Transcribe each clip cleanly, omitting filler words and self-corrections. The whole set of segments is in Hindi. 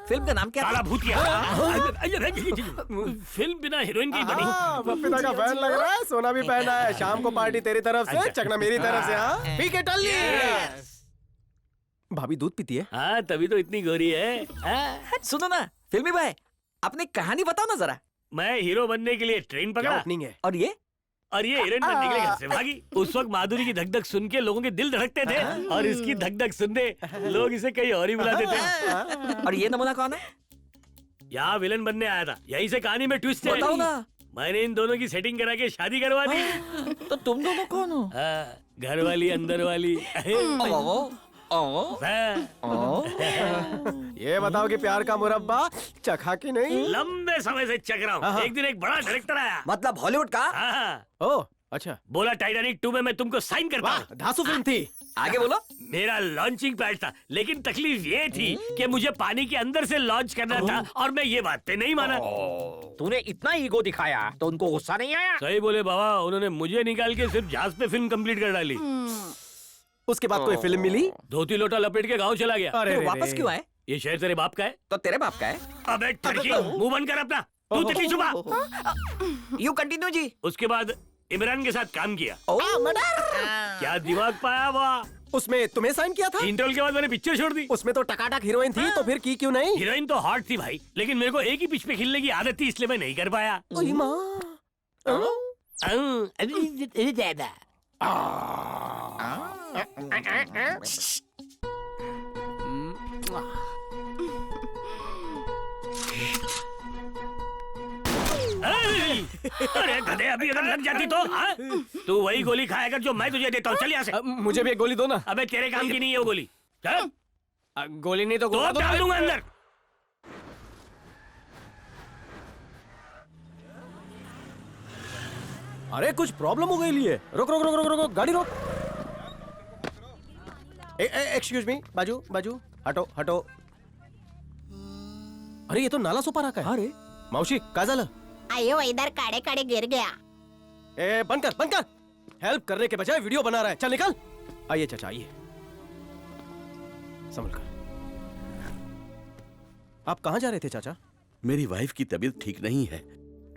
फिल्म का नाम क्या काला था? भूतिया। फिल्म बिना हीरोइन की बनी। पपीता का फैन लग रहा है, सोना भी पहना है। शाम को पार्टी तेरी तरफ से, चकना मेरी तरफ से। हाँ पी के टल ली। भाभी दूध पीती है? हाँ तभी तो इतनी गोरी है। सुनो ना फिल्मी भाई, अपनी कहानी बताओ ना जरा। मैं हीरो बनने के लिए ट्रेन क्या पकड़ा ओपनिंग है? और ये हीरोइन बनने के लिए घर से भागी। उस वक्त माधुरी की धक धक सुन के लोगों के दिल धड़कते थे और इसकी धक धक सुनते लोग इसे कहीं और ही बुलाते थे। और ये नमूना कौन है? यहाँ विलन बनने आया था। यहीं से कहानी में ट्विस्ट है। बताओ ना। मैंने इन दोनों की सेटिंग करा के शादी करवा दी। तो तुम दोनों कौन हो? घर वाली अंदर वाली। ये बताओ कि प्यार का मुरब्बा चखा कि नहीं? लंबे समय से चक रहा हूँ। एक दिन एक बड़ा डायरेक्टर आया। मतलब हॉलीवुड का? ओह अच्छा। बोला टाइटैनिक 2 में मैं तुमको साइन करता हूँ। धांसू फिल्म थी। आगे बोलो। मेरा लॉन्चिंग पैड था, लेकिन तकलीफ ये थी कि मुझे पानी के अंदर से लॉन्च करना था और मैं ये बात पे नहीं माना। तूने इतना ईगो दिखाया तो उनको गुस्सा नहीं आया? सही बोले बाबा, उन्होंने मुझे निकाल के सिर्फ जहाज पे फिल्म कंप्लीट कर डाली। उसके बाद कोई फिल्म मिली? धोती लोटा लपेट के गाँव चला गया। अरे वापस क्यों आए? ये शहर तेरे बाप का है? तो तेरे बाप का है। अबे टर्की, मुंह बंद कर अपना। तू तितली छुपा। यू कंटिन्यू जी। उसके बाद इमरान के साथ काम किया। क्या दिमाग पाया वाह। उसमें तुम्हें साइन किया था? इंटरवल के बाद मैंने पिक्चर छोड़ दी। उसमें तो टकाटक हीरोइन थी, तो फिर की क्यों नहीं? हीरोइन तो हॉट थी भाई, लेकिन मेरे को एक ही पिच पे खेलने की आदत थी, इसलिए मैं नहीं कर पाया। ओए माँ। ज्यादा अरे गधे, अभी अगर लग जाती तो। हाँ? तू वही गोली खाएगा जो मैं तुझे देता हूँ। चल यहाँ से। मुझे भी एक गोली दो ना। अबे तेरे काम की नहीं है वो गोली। चल। गोली नहीं तो तो डाल दूंगा अंदर। अरे कुछ प्रॉब्लम हो गई लिए। रुक रुक रुक रुक रुक, गाड़ी रोक। एक्सक्यूज मी, बाजू बाजू, हटो हटो। अरे ये तो नाला सुपारा का है। अरे मावशी काय झालं? आयो इधर काड़े काड़े गिर गया। ए बंद कर बंद कर। हेल्प करने के बजाय वीडियो बना रहा है। चल निकल। आइए चाचा आइए, संभल कर। आप कहाँ जा रहे थे चाचा? मेरी वाइफ की तबीयत ठीक नहीं है।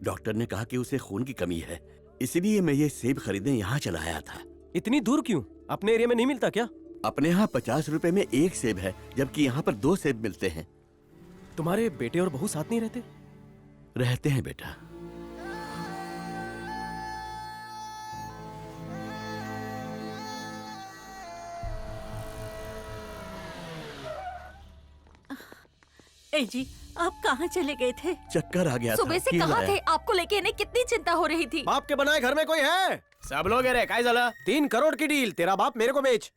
डॉक्टर ने कहा कि उसे खून की कमी है, इसलिए मैं ये सेब खरीदने यहाँ चला आया था। इतनी दूर क्यों? अपने एरिया में नहीं मिलता क्या? अपने यहाँ 50 रुपए में एक सेब है, जबकि यहाँ पर 2 सेब मिलते हैं। तुम्हारे बेटे और बहू साथ नहीं रहते? रहते हैं बेटा। ए जी, आप कहाँ चले गए थे? चक्कर आ गया था। सुबह से कहाँ थे? आपको लेके इन्हें कितनी चिंता हो रही थी। बाप के बनाए घर में कोई है? सब लोग है रे, काय झालं? 3 करोड़ की डील, तेरा बाप मेरे को बेच।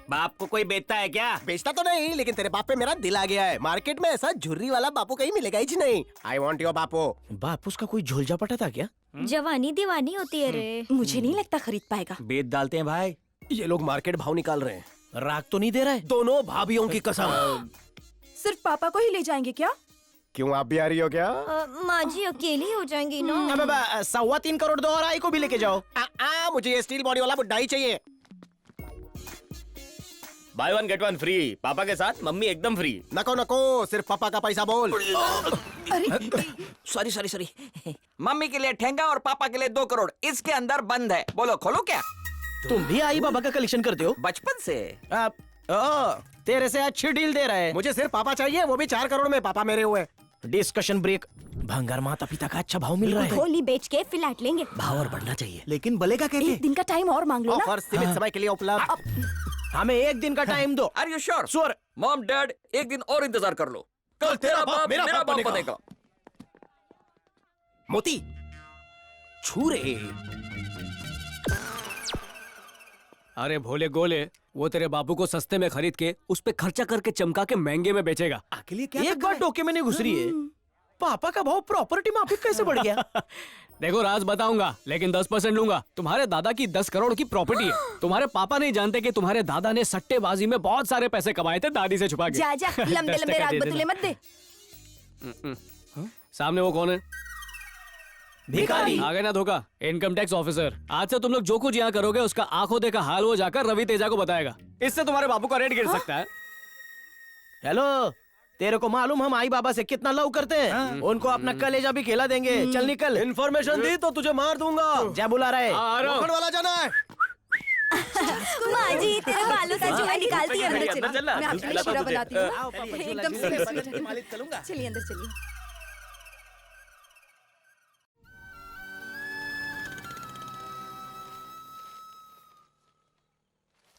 बाप को कोई बेचता है क्या? बेचता तो नहीं, लेकिन तेरे बाप पे मेरा दिल आ गया है। मार्केट में ऐसा झुर्री वाला बापू कहीं मिलेगा ही नहीं। आई वॉन्ट योर बापू। बाप उसका कोई झोलझा पटा था क्या? जवानी दीवानी होती है रे। मुझे नहीं लगता खरीद पाएगा। बेच डालते हैं भाई। ये लोग मार्केट भाव निकाल रहे हैं। राग तो नहीं दे रहा है? दोनों भाभीियों की कसम। सिर्फ पापा को ही ले जाएंगे क्या? क्यों आप भी आ रही हो क्या? माँ जी अकेली हो जाएंगी ना। 3.25 करोड़ दो और आई को भी लेके जाओ। मुझे ये स्टील बॉडी वाला बुड्ढा ही चाहिए। Buy 1 get 1 free. पापा के साथ मम्मी एकदम फ्री। नको नको, सिर्फ पापा का पैसा बोल। Sorry sorry sorry. मम्मी के लिए ठेंगा और पापा के लिए 2 करोड़ इसके अंदर बंद है। बोलो खोलो क्या? तुम भी आई बाबा का कलेक्शन करते हो? बचपन से। तेरे से अच्छी डील दे रहा है। मुझे सिर्फ पापा चाहिए, वो भी 4 करोड़ में पापा मेरे हुए। Discussion break. भंगार माता पिता का अच्छा भाव मिल रहा है। होली बेच के फ्लैट लेंगे। भाव और बढ़ना चाहिए, लेकिन बलेगा कैसे? एक दिन का टाइम और मांग लो ना। ऑफर सीमित समय के लिए उपलब्ध। हमें 1 दिन का टाइम दो। Are you sure? Sure. Mom dad एक दिन और इंतजार कर लो। कल तेरा बाप मेरा बाप बनेगा। मोती छू रे। अरे भोले गोले, वो तेरे बापू को सस्ते में खरीद के उस पे खर्चा करके चमका के महंगे में बेचेगा। अकेले क्या एक बार डोके में नहीं घुस रही है। पापा का भाव प्रॉपर्टी माफिक कैसे बढ़ गया? देखो राज बताऊंगा, लेकिन 10% लूंगा। तुम्हारे दादा की 10 करोड़ की प्रॉपर्टी है। तुम्हारे पापा नहीं जानते कि तुम्हारे दादा ने सट्टेबाजी में बहुत सारे पैसे कमाए थे दादी से छुपा के। जा जा, लंबे लंबे राग बतूले मत दे। सामने वो कौन है? भिखारी। आ गए ना धोखा। Income tax officer. आज से तुम लोग जो कुछ यहाँ करोगे उसका आंखों देखा हाल वो जाकर रवि तेजा को बताएगा। इससे तुम्हारे बापू का रेट गिर सकता है। हेलो, तेरे को मालूम हम आई बाबा से कितना लव करते हैं? उनको अपना कलेजा भी खिला देंगे। चल निकल। इन्फॉर्मेशन दी तो तुझे मार दूंगा। क्या बुला रहे? लोखंड वाला जाना है। माँ जी तेरे बालों का जुआ निकालती है अंदर चलिए। चल, मैं आपके लिए शीरा बनाती हूँ। एकदम चलिए अंदर चलिए।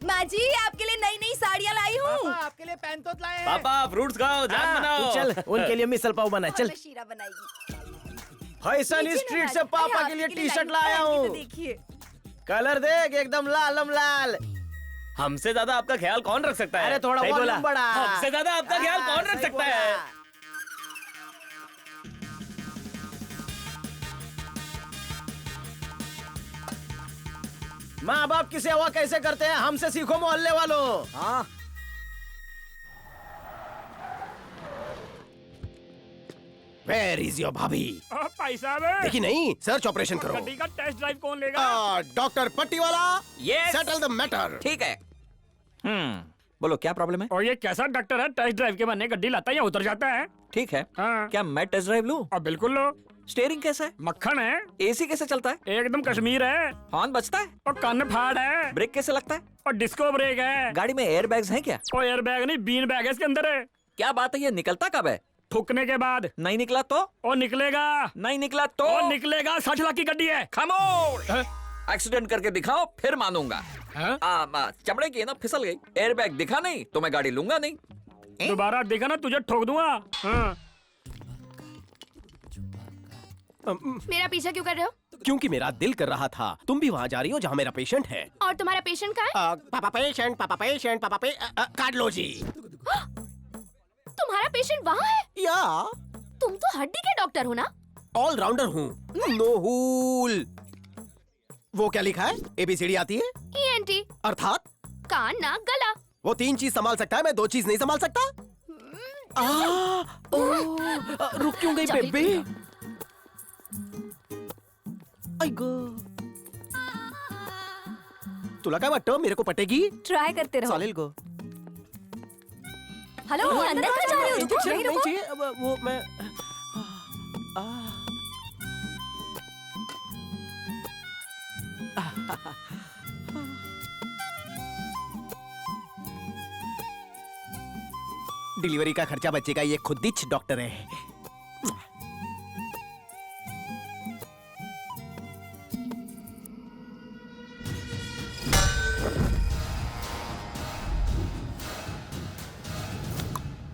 माँ जी आपके लिए नई नई साड़ियाँ लाई हूँ। आपके लिए पैंतोत लाए हैं। पापा फ्रूट्स खाओ, जाम बनाओ। तू चल, उनके लिए मिसल पाव बना। चल। शीरा बनाएगी। फैशन स्ट्रीट से पापा के लिए टी शर्ट लाया हूँ। देखिए कलर देख, एकदम लालम लाल। हमसे ज्यादा आपका ख्याल कौन रख सकता है? अरे थोड़ा सही बोला। वॉल्यूम बढ़ा। हमसे ज्यादा आपका ख्याल कौन रख सकता है? माँ बाप की सेवा कैसे करते हैं हमसे सीखो मोहल्ले वालों। हाँ Where is your भाभी? भाई साहब, देखी नहीं, सर्च ऑपरेशन करो। गड्डी का टेस्ट ड्राइव कौन लेगा? डॉक्टर पट्टी वाला, Yes. Settle the matter. ठीक है। बोलो क्या प्रॉब्लम है? और ये कैसा डॉक्टर है? टेस्ट ड्राइव के बहाने गड्डी लाता है या उतर जाता है? ठीक है, हाँ। क्या मैं टेस्ट ड्राइव लूं? और बिल्कुल लो। स्टीयरिंग कैसा है? मक्खन है, एसी कैसे चलता है? एकदम कश्मीर है, हॉर्न बजता है? और कान फाड़ है, ब्रेक कैसे लगता है? और डिस्को ब्रेक है, गाड़ी में एयर बैग्स हैं क्या? और एयर बैग नहीं बीन बैग है इसके अंदर है। क्या बात है, ये निकलता कब है? थूकने के बाद। नहीं निकला तो? और निकलेगा, नहीं निकला तो? और निकलेगा। 60 लाख की गड्डी है। खामोश। एक्सीडेंट करके दिखाओ फिर मानूंगा। हाँ? चमड़े की है ना, फिसल गई। एयर बैग दिखा नहीं तो मैं गाड़ी लूंगा नहीं। दोबारा देखा ना तुझे ठोक दूंगा। हाँ। मेरा पीछा क्यों कर रहे हो? क्योंकि मेरा दिल कर रहा था। तुम भी वहाँ जा रही हो जहाँ मेरा पेशेंट है। और तुम्हारा पेशेंट कहाँ है? पापा पेशेंट, पापा पेशेंट, पापा पे काट लो जी। तुम्हारा पेशेंट वहाँ है? या तुम तो हड्डी के डॉक्टर हो ना? ऑल राउंडर हूँ। नो हूल। वो क्या लिखा है? ABCD आती है? ENT अर्थात कान नाक गला। वो 3 चीज संभाल सकता है, मैं 2 चीज नहीं संभाल सकता। रुक क्यों गई बेबे? तुला काय वाटतं मेरे को पटेगी? ट्राई करते रहो। चालेल गो। हेलो अंदर कहाँ जा रहे हो? रुको, यहीं नहीं रुको। चाहिए। अब वो मैं डिलीवरी का खर्चा बचेगा, ये खुदिच डॉक्टर है।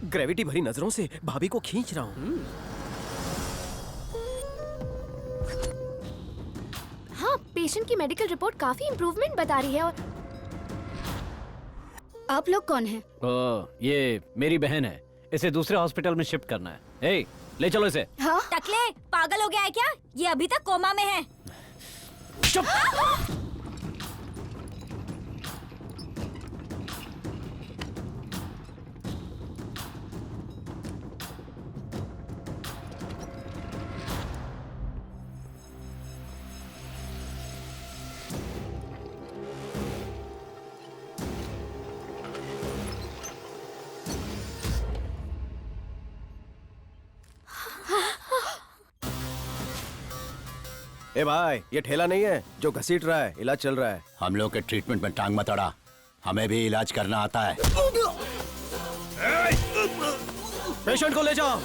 ग्रेविटी भरी नजरों से भाभी को खींच रहा हूँ। हाँ, पेशेंट की मेडिकल रिपोर्ट काफी इम्प्रूवमेंट बता रही है। और आप लोग कौन हैं? ये मेरी बहन है। इसे दूसरे हॉस्पिटल में शिफ्ट करना है। ए, ले चलो इसे। हाँ? टकले पागल हो गया है क्या? ये अभी तक कोमा में है। ए भाई, ये ठेला नहीं है जो घसीट रहा है, इलाज चल रहा है। हम लोग के ट्रीटमेंट में टांग मत अड़ा, हमें भी इलाज करना आता है। पेशेंट को ले जाओ।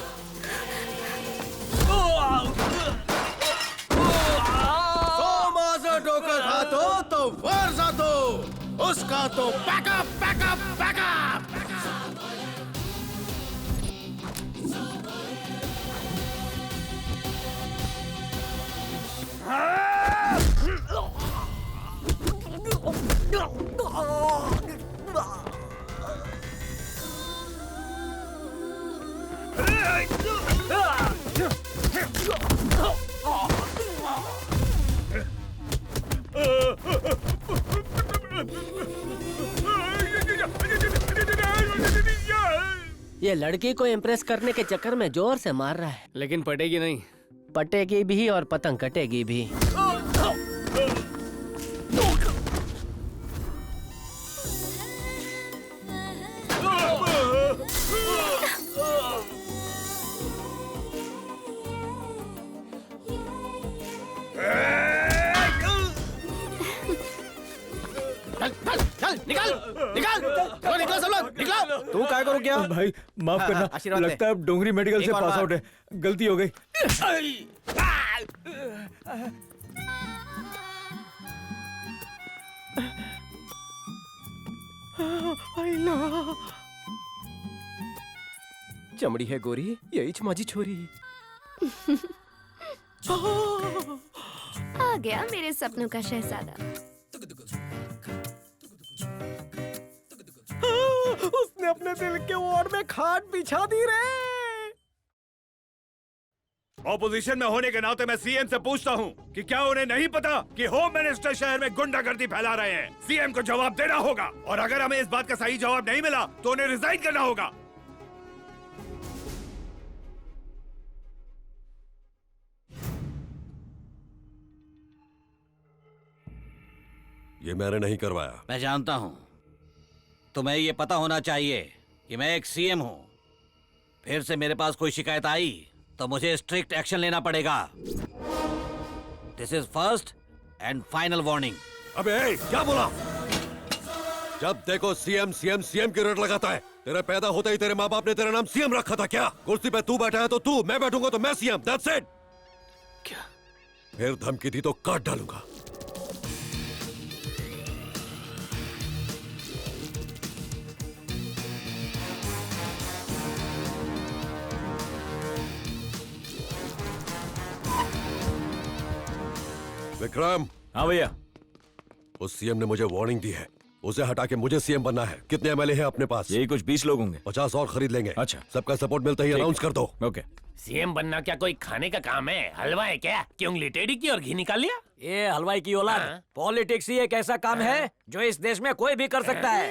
ठोकर खातो तो वर जातो, उसका तो बैकअप बैकअप बैकअप। ये लड़की को इम्प्रेस करने के चक्कर में जोर से मार रहा है। लेकिन पटेगी नहीं। पटेगी भी और पतंग कटेगी भी। तू काय करो क्या? भाई माफ हाँ, करना, आशीर्वाद ले। लगता है अब डोंगरी मेडिकल एक से और पास बार। आउट है, गलती हो गई। चमड़ी है गोरी, यही माझी छोरी। आ गया मेरे सपनों का शहजादा। उसने अपने दिल के वार्ड में खाट बिछा दी रे। ऑपोजिशन में होने के नाते मैं सीएम से पूछता हूँ कि क्या उन्हें नहीं पता कि होम मिनिस्टर शहर में गुंडागर्दी फैला रहे हैं। सीएम को जवाब देना होगा और अगर हमें इस बात का सही जवाब नहीं मिला तो उन्हें रिजाइन करना होगा। ये मैंने नहीं करवाया। मैं जानता हूँ, तुम्हें ये पता होना चाहिए कि मैं एक सीएम हूँ। फिर से मेरे पास कोई शिकायत आई तो मुझे स्ट्रिक्ट एक्शन लेना पड़ेगा। This is first and final warning. अबे क्या बोला? जब देखो सीएम सीएम सीएम की रेट लगाता है। तेरे पैदा होते ही तेरे माँ बाप ने तेरा नाम सीएम रखा था क्या? कुर्सी पे तू बैठा है तो तू, मैं बैठूंगा तो मैं सीएम। That's it. क्या? फिर धमकी दी तो काट डालूंगा। विक्रम। हाँ भैया। उस सीएम ने मुझे वार्निंग दी है, उसे हटा के मुझे सीएम बनना है। कितने एमएलए हैं अपने पास? यही कुछ 20 लोग होंगे। 50 और खरीद लेंगे। अच्छा। सबका सपोर्ट मिलता ही अनाउंस कर दो। ओके। सीएम बनना क्या कोई खाने का काम है? हलवा है क्या कि उंगली टेढ़ी की और घी निकाल लिया? ये हलवाई की औलाद, पॉलिटिक्स ही एक ऐसा काम है जो इस देश में कोई भी कर सकता है।